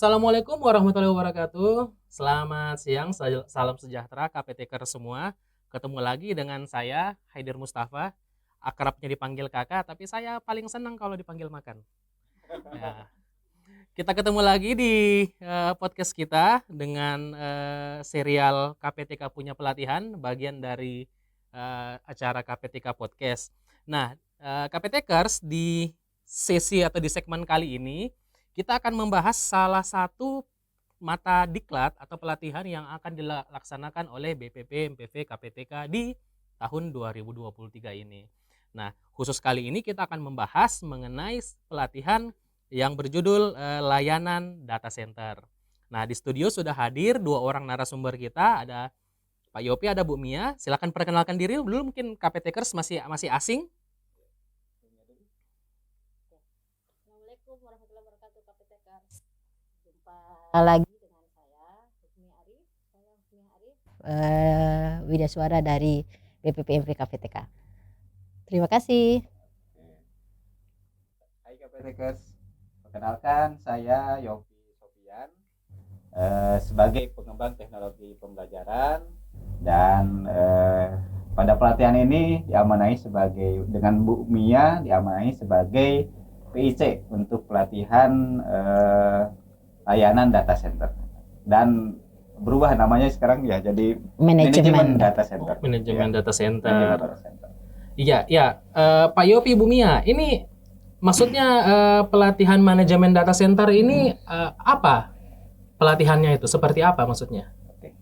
Assalamualaikum warahmatullahi wabarakatuh. Selamat siang, salam sejahtera KPTker semua. Ketemu lagi dengan saya, Haidir Mustafa. Akrabnya dipanggil kakak, tapi saya paling senang kalau dipanggil makan. Ya, kita ketemu lagi di podcast kita dengan serial KPTK Punya Pelatihan, bagian dari acara KPTK Podcast. Nah, KPTkers di sesi atau di segmen kali ini kita akan membahas salah satu mata diklat atau pelatihan yang akan dilaksanakan oleh BPP MPV KPTK di tahun 2023 ini. Nah, khusus kali ini kita akan membahas mengenai pelatihan yang berjudul layanan data center. Nah, di studio sudah hadir dua orang narasumber kita, ada Pak Yopi, ada Bu Mia. Silakan perkenalkan diri dulu, mungkin KPTkers masih asing. Assalamualaikum warahmatullahi wabarakatuh KPTkers. Jumpa lagi dengan saya Husni Arif. Widasuara dari BPPMV KPTK. Terima kasih. Hai KPTkers, perkenalkan saya Yopi Sofian sebagai pengembang teknologi pembelajaran dan pada pelatihan ini diamanai dengan Bu Mia diamanai sebagai PIC untuk pelatihan layanan data center dan berubah namanya sekarang ya jadi manajemen data center. Manajemen data center. Iya, Pak Yopi, Bu Mia, ini maksudnya pelatihan manajemen data center ini apa? Pelatihannya itu seperti apa maksudnya? Oke.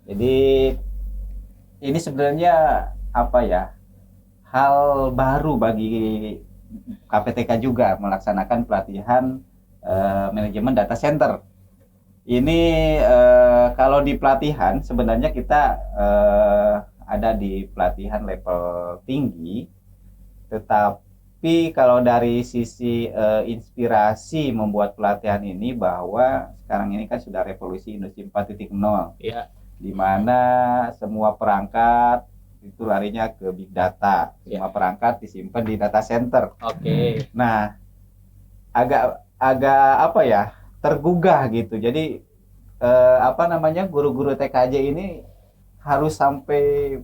Jadi ini sebenarnya apa ya? Hal baru bagi KPTK juga melaksanakan pelatihan manajemen data center. Ini kalau di pelatihan sebenarnya kita ada di pelatihan level tinggi, tetapi kalau dari sisi inspirasi membuat pelatihan ini bahwa sekarang ini kan sudah revolusi industri 4.0, ya, di mana semua perangkat itu larinya ke big data, semua perangkat disimpan di data center. Oke. Nah, agak apa ya, tergugah gitu. Jadi guru-guru TKJ ini harus sampai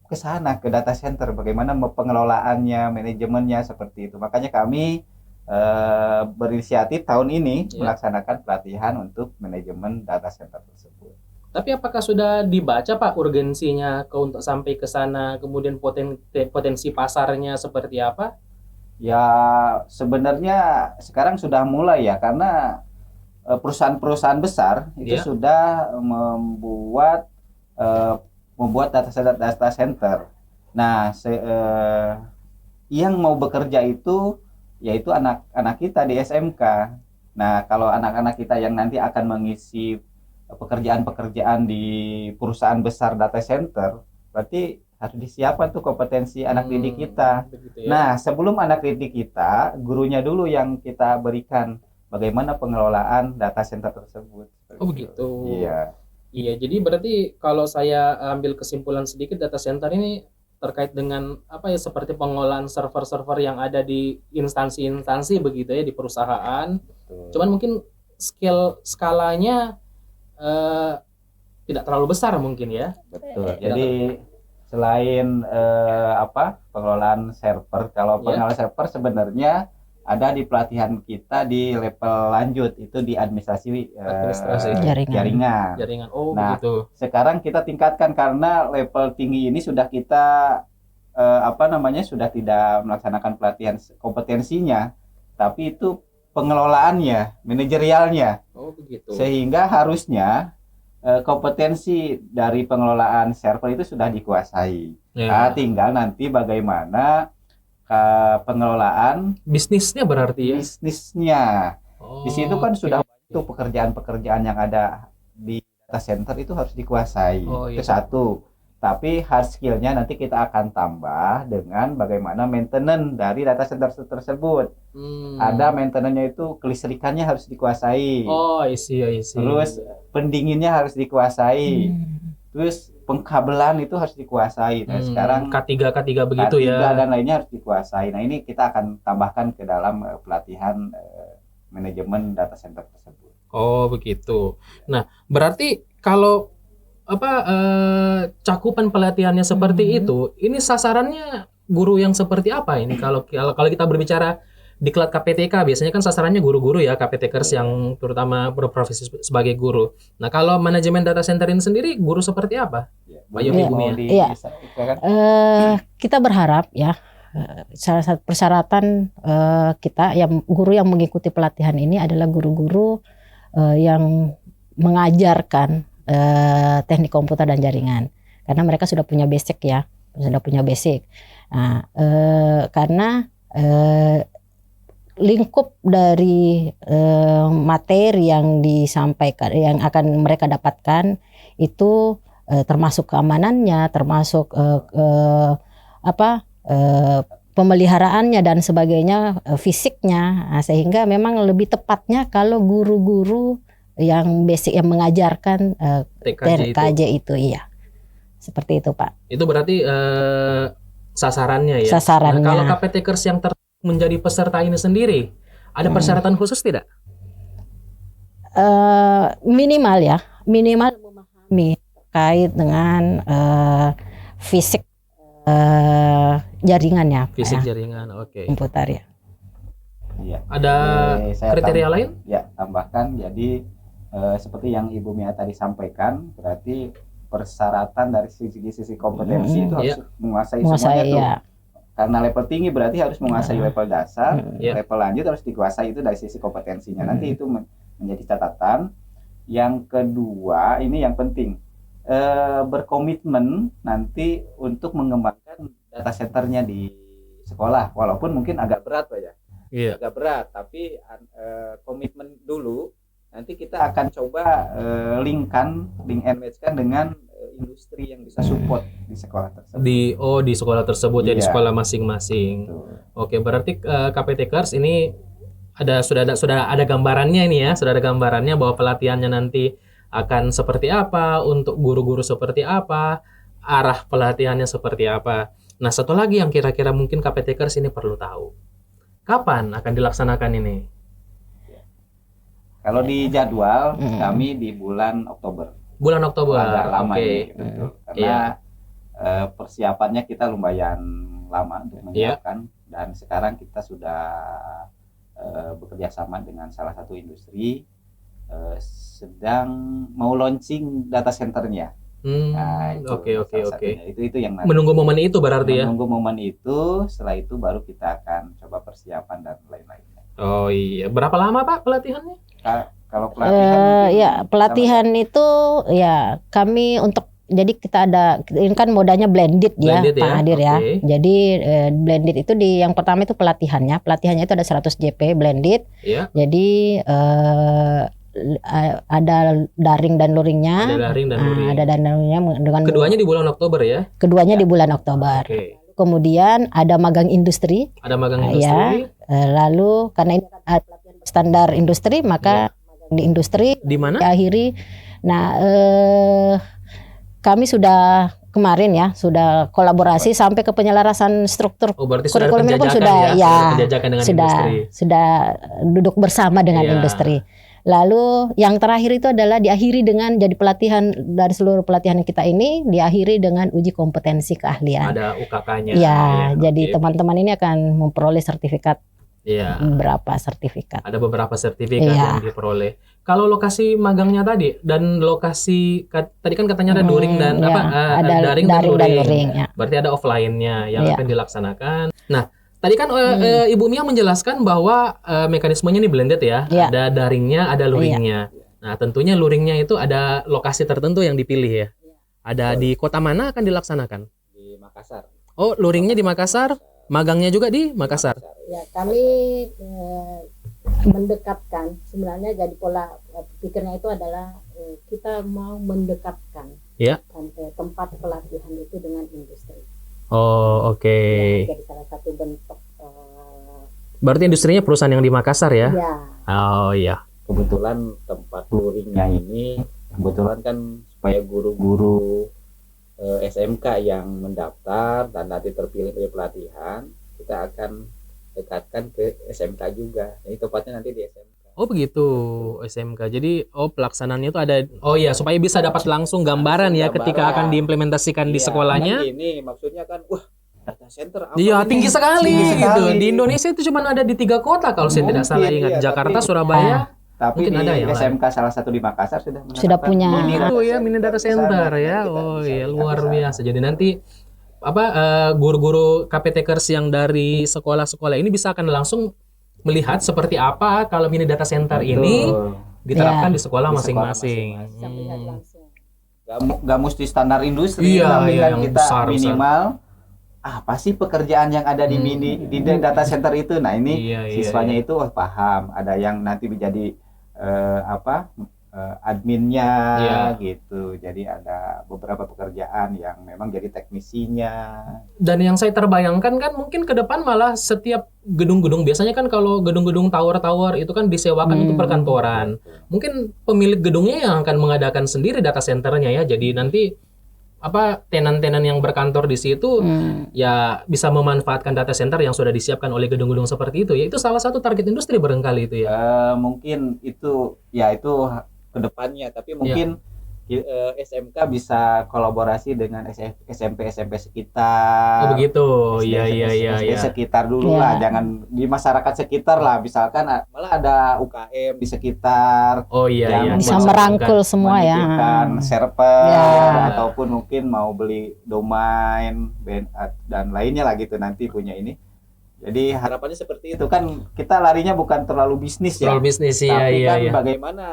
ke sana, ke data center, bagaimana pengelolaannya, manajemennya seperti itu. Makanya kami berinisiatif tahun ini melaksanakan pelatihan untuk manajemen data center tersebut. Tapi apakah sudah dibaca Pak urgensinya untuk sampai ke sana, kemudian potensi pasarnya seperti apa? Ya sebenarnya sekarang sudah mulai ya, karena perusahaan-perusahaan besar itu sudah membuat data center. Nah, yang mau bekerja itu yaitu anak-anak kita di SMK. Nah, kalau anak-anak kita yang nanti akan mengisi pekerjaan-pekerjaan di perusahaan besar data center, berarti harus disiapkan tuh kompetensi anak didik kita. Ya. Nah, sebelum anak didik kita, gurunya dulu yang kita berikan bagaimana pengelolaan data center tersebut. Oh begitu. Iya. Iya, jadi berarti kalau saya ambil kesimpulan sedikit, data center ini terkait dengan apa ya, seperti pengelolaan server-server yang ada di instansi-instansi begitu ya, di perusahaan. Betul. Cuman mungkin skalanya tidak terlalu besar mungkin ya. Betul. Jadi selain pengelolaan server, kalau pengelolaan server sebenarnya ada di pelatihan kita di level lanjut, itu di administrasi jaringan. Oh, nah, begitu. Sekarang kita tingkatkan karena level tinggi ini sudah kita sudah tidak melaksanakan pelatihan kompetensinya, tapi itu pengelolaannya, manajerialnya. Oh, begitu. Sehingga harusnya kompetensi dari pengelolaan server itu sudah dikuasai. Nah, tinggal nanti bagaimana pengelolaan bisnisnya berarti ya. Bisnisnya. Di situ kan sudah itu pekerjaan-pekerjaan yang ada di data center itu harus dikuasai. Itu satu. Tapi hard skill-nya nanti kita akan tambah dengan bagaimana maintenance dari data center tersebut. Ada maintenance-nya itu kelistrikannya harus dikuasai. Oh, isi. Terus pendinginnya harus dikuasai. Terus pengkabelan itu harus dikuasai. Nah, sekarang K3 begitu K3 ya. dan lainnya harus dikuasai. Nah, ini kita akan tambahkan ke dalam pelatihan manajemen data center tersebut. Oh, begitu. Nah, berarti kalau cakupan pelatihannya seperti itu, ini sasarannya guru yang seperti apa ini? Kalau kita berbicara diklat KPTK, biasanya kan sasarannya guru-guru ya, KPTkers yang terutama berprofesi sebagai guru. Nah, kalau manajemen data center ini sendiri, guru seperti apa? Ya, Pak Yogi mau Bumia. Iya. disampaikan? Kita berharap ya, salah satu persyaratan kita yang guru yang mengikuti pelatihan ini adalah guru-guru yang mengajarkan teknik komputer dan jaringan, karena mereka sudah punya basic ya, sudah punya basic. Nah, karena lingkup dari materi yang disampaikan, yang akan mereka dapatkan itu termasuk keamanannya, termasuk pemeliharaannya dan sebagainya, fisiknya. Nah, sehingga memang lebih tepatnya kalau guru-guru yang basic yang mengajarkan TKJ itu, iya. Seperti itu, Pak. Itu berarti sasarannya ya. Sasarannya. Nah, kalau KPTkers yang menjadi peserta ini sendiri, ada persyaratan khusus tidak? Minimal ya, minimal memahami terkait dengan fisik jaringannya, Pak, Fisik ya, jaringan, oke. komputer ya. Iya. Ada Saya kriteria lain? Ya, tambahkan. Jadi seperti yang Ibu Mia tadi sampaikan, berarti persyaratan dari sisi kompetensi itu harus menguasai semuanya tuh. Ya. Karena level tinggi berarti harus menguasai level dasar, Ya. level lanjut harus dikuasai itu dari sisi kompetensinya. Nanti itu menjadi catatan. Yang kedua, ini yang penting, berkomitmen nanti untuk mengembangkan data centernya di sekolah, walaupun mungkin agak berat Pak ya. Iya. Agak berat, tapi komitmen dulu. Nanti kita akan coba link and match-kan dengan industri yang bisa support di sekolah tersebut. Di sekolah tersebut ya, di Iya. sekolah masing-masing. Betul. Oke, berarti KPTkers ini sudah ada gambarannya ini ya, sudah ada gambarannya bahwa pelatihannya nanti akan seperti apa, untuk guru-guru seperti apa, arah pelatihannya seperti apa. Nah, satu lagi yang kira-kira mungkin KPTkers ini perlu tahu. Kapan akan dilaksanakan ini? Kalau di jadwal kami di bulan Oktober. Bulan Oktober. Agak lama Oke. ini, betul. Karena Iya. Persiapannya kita lumayan lama untuk menyiapkan, dan sekarang kita sudah bekerja sama dengan salah satu industri, sedang mau launching data centernya. Nah, itu Oke. salah satunya. Itu yang nanti Menunggu momen itu berarti ya. menunggu momen itu, setelah itu baru kita akan coba persiapan dan lain-lainnya. Oh iya, berapa lama Pak pelatihannya? Kalau pelatihan Ya, pelatihan itu ya kami jadi kita ini kan modanya blended ya, Blended Pak ya, Hadir ya. oke. Jadi blended itu yang pertama itu pelatihannya itu ada 100 JP blended. Ya. Jadi ada daring dan luringnya. Ada daring dan luring. Ada daring dan luringnya dengan Keduanya di bulan Oktober ya. keduanya di bulan Oktober. Oke. Kemudian ada magang industri. Ada magang Ya. industri. Lalu karena ini ada pelatihan standar industri, maka magang di industri Di mana? diakhiri. Nah, kami sudah kemarin ya sudah kolaborasi sampai ke penyelarasan struktur Oh, berarti sudah ada kurikulumnya pun penjajakan sudah, ya. ya, Sudah penjajakan dengan industri. sudah duduk bersama dengan Iya. industri. Lalu yang terakhir itu adalah diakhiri dengan jadi pelatihan dari seluruh pelatihan kita ini diakhiri dengan uji kompetensi keahlian. Ada UKK-nya. Ya, jadi oke. teman-teman ini akan memperoleh sertifikat, Iya. beberapa sertifikat. Ada beberapa sertifikat Iya. yang diperoleh. Kalau lokasi magangnya tadi dan lokasi tadi kan katanya ada daring dan ya, ada daring dan luring. ya. Berarti ada offline-nya yang Iya. akan dilaksanakan. Nah, tadi kan Ibu Mia menjelaskan bahwa mekanismenya ini blended ya. Iya. Ada daringnya, ada luringnya. Nah, tentunya luringnya itu ada lokasi tertentu yang dipilih ya. Ada di kota mana akan dilaksanakan? di Makassar. Oh, luringnya di Makassar, magangnya juga di Makassar. Ya, kami mendekatkan, sebenarnya jadi pola pikirnya itu adalah kita mau mendekatkan Ya. tempat pelatihan itu dengan industri. Oh, oke. Ya, jadi salah satu bentuk Berarti industrinya perusahaan yang di Makassar ya? ya. Oh iya. Kebetulan tempat luringnya ini kebetulan kan supaya guru-guru SMK yang mendaftar dan nanti terpilih dari pelatihan, kita akan dekatkan ke SMK juga. Jadi tepatnya nanti di SMK. Oh begitu SMK. Jadi pelaksanaannya itu ada. Oh iya, supaya bisa dapat langsung gambaran ya ketika akan diimplementasikan di Iya, sekolahnya. kan ini maksudnya kan, wah, data center apa Iya, ini? tinggi sekali Tinggi gitu. sekali. Di Indonesia itu cuma ada di 3 kota kalau saya tidak Mungkin, salah ingat. iya, Jakarta, tapi- Surabaya. Tapi Mungkin di ada yang lain. SMK salah satu di Makassar sudah Sudah menerapkan punya. mini Itu data ya mini data di sana. center ya. Kita Oh bisa iya, lihat luar di sana. biasa. Jadi nanti guru-guru KPTkers yang dari sekolah-sekolah ini bisa akan langsung melihat seperti apa kalau mini data center ini Betul. diterapkan Ya. di sekolah Di sekolah masing-masing. Nggak mesti standar industri, Iya, tapi iya, kan yang kita besar. minimal apa sih pekerjaan yang ada di di data center itu. Nah ini Iya, iya, siswanya iya. itu paham, ada yang nanti menjadi adminnya Iya. gitu. Jadi ada beberapa pekerjaan yang memang jadi teknisinya. Dan yang saya terbayangkan kan mungkin ke depan malah setiap gedung-gedung, biasanya kan kalau gedung-gedung tower-tower itu kan disewakan untuk perkantoran. Mungkin pemilik gedungnya yang akan mengadakan sendiri data centernya ya. Jadi nanti tenan-tenan yang berkantor di situ ya bisa memanfaatkan data center yang sudah disiapkan oleh gedung-gedung seperti itu ya. Itu salah satu target industri barangkali itu ya. Mungkin itu ya itu kedepannya, tapi mungkin SMK bisa kolaborasi dengan SMP sekitar. Oh begitu. SD, Iya iya iya SD iya. sekitar dulu Iya. lah, jangan di masyarakat sekitar lah, misalkan malah ada UKM di sekitar. Oh iya iya. Yang Bisa Masuk merangkul semua ya. menitipkan server Ya. ataupun mungkin mau beli domain dan lainnya lah gitu, nanti punya ini. Jadi harapannya seperti itu kan, kita larinya bukan terlalu bisnis ya, Soal bisnis ya tapi iya kan iya. bagaimana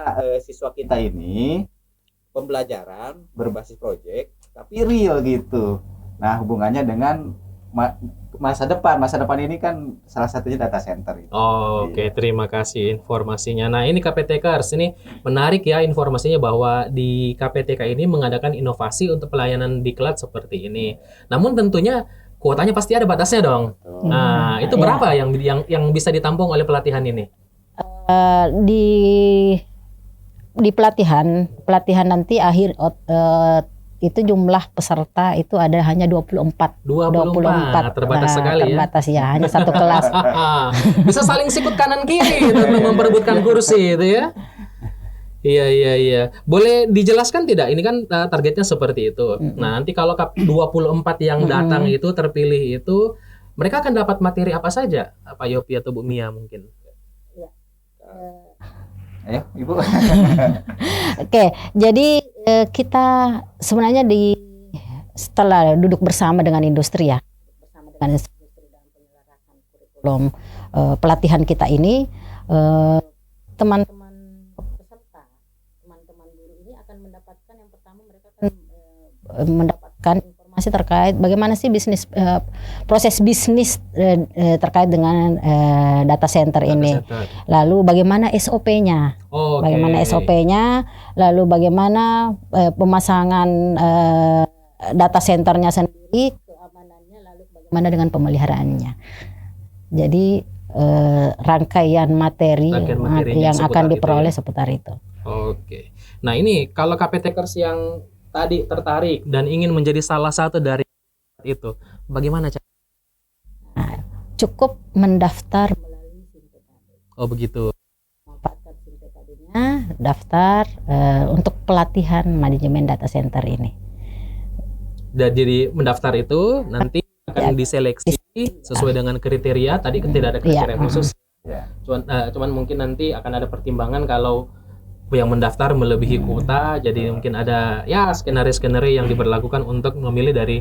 siswa kita ini pembelajaran berbasis proyek tapi real gitu. Nah hubungannya dengan masa depan ini kan salah satunya data center itu. Oke, terima kasih informasinya. Nah, ini KPTkers, ini menarik ya informasinya bahwa di KPTK ini mengadakan inovasi untuk pelayanan diklat seperti ini. Namun tentunya kuotanya pasti ada batasnya dong. Nah, itu Iya. berapa yang bisa ditampung oleh pelatihan ini? Di pelatihan nanti akhir itu jumlah peserta itu ada hanya 24. 24. Terbatas sekali ya. Terbatas ya, hanya satu kelas. Bisa saling sikut kanan kiri untuk memperebutkan kursi itu ya. Iya iya iya. Boleh dijelaskan tidak? Ini kan targetnya seperti itu. Nah, nanti kalau 24 yang datang itu terpilih itu, mereka akan dapat materi apa saja? Pak Yopi atau Bu Mia mungkin? Ayo, Ibu. Oke, jadi kita sebenarnya setelah duduk bersama dengan industri ya, bersama dengan industri dalam penyelarasan kurikulum pelatihan kita ini, teman-teman peserta, teman-teman guru ini akan mendapatkan, yang pertama mereka akan mendapatkan informasi terkait bagaimana sih proses bisnis terkait dengan data center ini. Lalu bagaimana SOP-nya, bagaimana SOP-nya, lalu bagaimana pemasangan data centernya sendiri, keamanannya, lalu bagaimana dengan pemeliharaannya. Jadi rangkaian materi yang akan diperoleh seputar itu. Oke. Nah ini kalau KPTkers yang tadi tertarik dan ingin menjadi salah satu dari itu, bagaimana cara? Nah, cukup mendaftar melalui Sintekade. Oh begitu. Memanfaatkan Sintekade-nya, daftar untuk pelatihan manajemen data center ini. Dan jadi mendaftar itu nanti akan diseleksi sesuai dengan kriteria. Tadi kan tidak ada kriteria khusus. Cuman mungkin nanti akan ada pertimbangan kalau yang mendaftar melebihi kuota, jadi mungkin ada ya skenario-skenario yang diberlakukan untuk memilih dari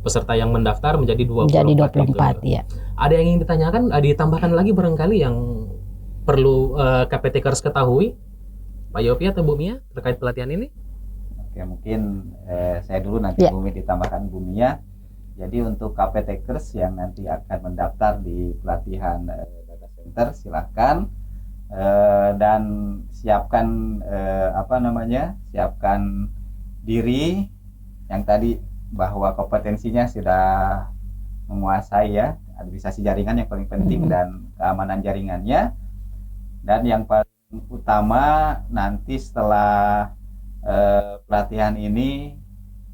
peserta yang mendaftar menjadi 24 ya. Ada yang ingin ditanyakan, ditambahkan lagi barangkali yang perlu KPTkers ketahui, Pak Yopi atau Bu Mia terkait pelatihan ini? Oke, mungkin saya dulu, nanti Bu Mia ditambahkan Bu Mia. Jadi untuk KPTkers yang nanti akan mendaftar di pelatihan data center, silakan dan siapkan siapkan diri yang tadi bahwa kompetensinya sudah menguasai ya, administrasi jaringan yang paling penting dan keamanan jaringannya. Dan yang paling utama nanti setelah pelatihan ini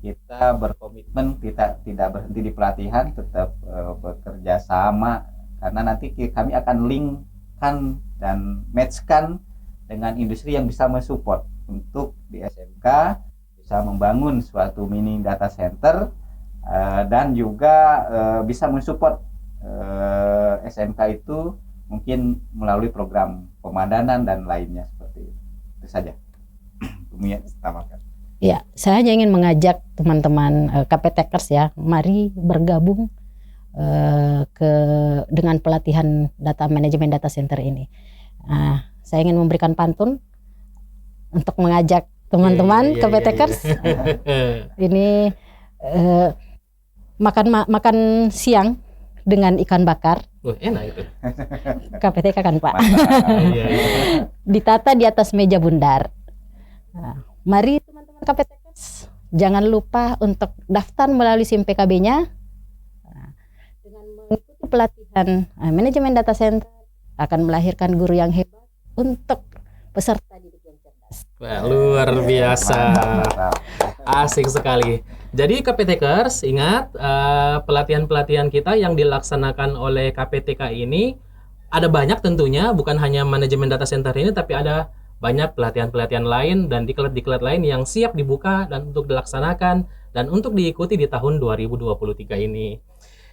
kita berkomitmen tidak berhenti di pelatihan, tetap bekerja sama, karena nanti kami akan linkkan dan matchkan dengan industri yang bisa mensupport untuk di SMK bisa membangun suatu mini data center dan juga bisa mensupport SMK itu mungkin melalui program pemadanan dan lainnya seperti itu. Itu saja. Kemudian utamakan. Ya, saya hanya ingin mengajak teman-teman KPTekers ya, mari bergabung dengan pelatihan manajemen data center ini. Saya ingin memberikan pantun untuk mengajak teman-teman KPTekers. Ini makan siang dengan ikan bakar. Enak itu. KPTK kan Pak. Iya, iya. Ditata di atas meja bundar. Mari teman-teman KPTKers, jangan lupa untuk daftar melalui SIM PKB-nya. Dengan mengikuti pelatihan manajemen data center akan melahirkan guru yang hebat untuk peserta didik yang cerdas. Wah, luar biasa. Mantap. Asik sekali. Jadi KPTkers, ingat pelatihan-pelatihan kita yang dilaksanakan oleh KPTK ini ada banyak tentunya, bukan hanya manajemen data center ini, tapi ada banyak pelatihan-pelatihan lain dan diklat-diklat lain yang siap dibuka dan untuk dilaksanakan dan untuk diikuti di tahun 2023 ini.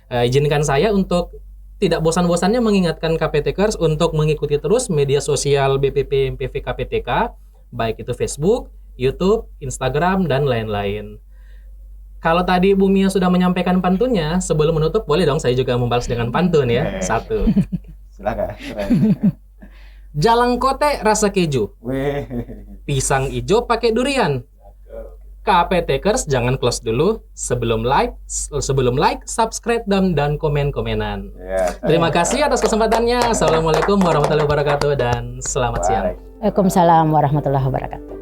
Izinkan saya untuk tidak bosan-bosannya mengingatkan KPTkers untuk mengikuti terus media sosial BPP MPV KPTK, baik itu Facebook, YouTube, Instagram, dan lain-lain. Kalau tadi Bu Mia sudah menyampaikan pantunnya, sebelum menutup boleh dong saya juga membalas dengan pantun ya. Satu. Silakan. Jalang kote rasa keju, Weh. pisang ijo pakai durian. KPTkers jangan close dulu sebelum like, subscribe dan komen-komenan. Ya, Terima kasih atas kesempatannya. Assalamualaikum warahmatullahi wabarakatuh dan selamat siang. Waalaikumsalam warahmatullahi wabarakatuh.